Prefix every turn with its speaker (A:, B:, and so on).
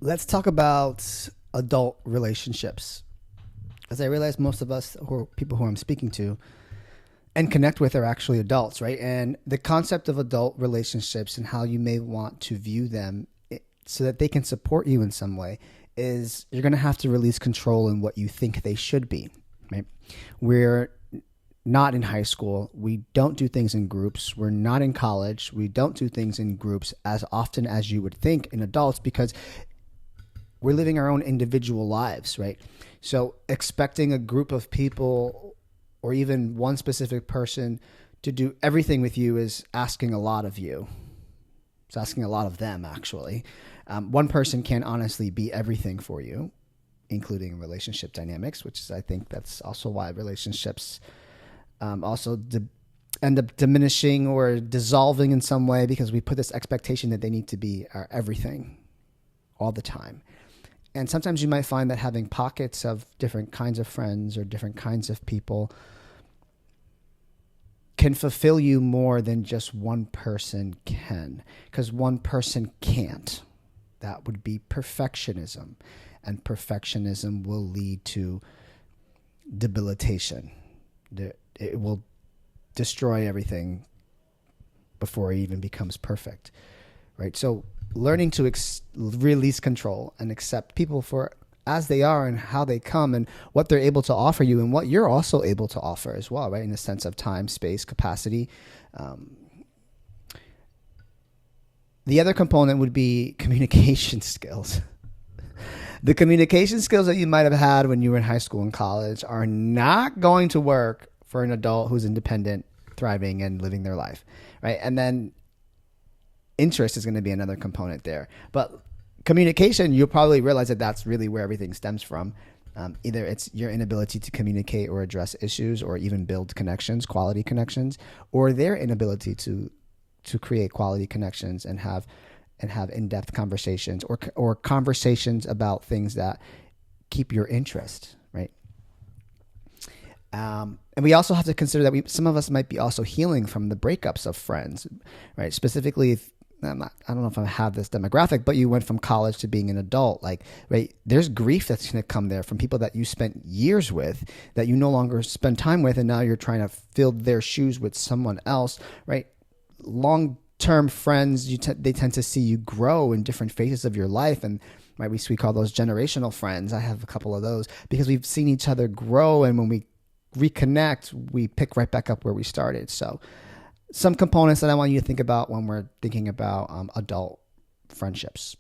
A: Let's talk about adult relationships. As I realize most of us, or people who I'm speaking to and connect with, are actually adults, right? And the concept of adult relationships and how you may want to view them so that they can support you in some way is you're going to have to release control in what you think they should be, right? We're not in high school. We don't do things in groups. We're not in college. We don't do things in groups as often as you would think in adults because we're living our own individual lives, right? So expecting a group of people or even one specific person to do everything with you is asking a lot of you. It's asking a lot of them, actually. One person can't honestly be everything for you, including relationship dynamics, which is, I think that's also why relationships end up diminishing or dissolving in some way because we put this expectation that they need to be our everything all the time. And sometimes you might find that having pockets of different kinds of friends or different kinds of people can fulfill you more than just one person can, because one person can't. That would be perfectionism, and perfectionism will lead to debilitation. It will destroy everything before it even becomes perfect, right? So learning to release control and accept people for as they are and how they come and what they're able to offer you and what you're also able to offer as well, right? In the sense of time, space, capacity. The other component would be communication skills. The communication skills that you might have had when you were in high school and college are not going to work for an adult who's independent, thriving, and living their life, right? And then interest is going to be another component there. But communication, you'll probably realize that that's really where everything stems from. Either it's your inability to communicate or address issues or even build connections, quality connections, or their inability to create quality connections and have in-depth conversations or conversations about things that keep your interest, right? And we also have to consider that some of us might be also healing from the breakups of friends, right? Specifically, I don't know if I have this demographic, but you went from college to being an adult, like, right? There's grief that's going to come there from people that you spent years with that you no longer spend time with, and now you're trying to fill their shoes with someone else, right? Long-term friends, they tend to see you grow in different phases of your life, and right, we call those generational friends. I have a couple of those because we've seen each other grow, and when we reconnect, we pick right back up where we started. So some components that I want you to think about when we're thinking about adult friendships.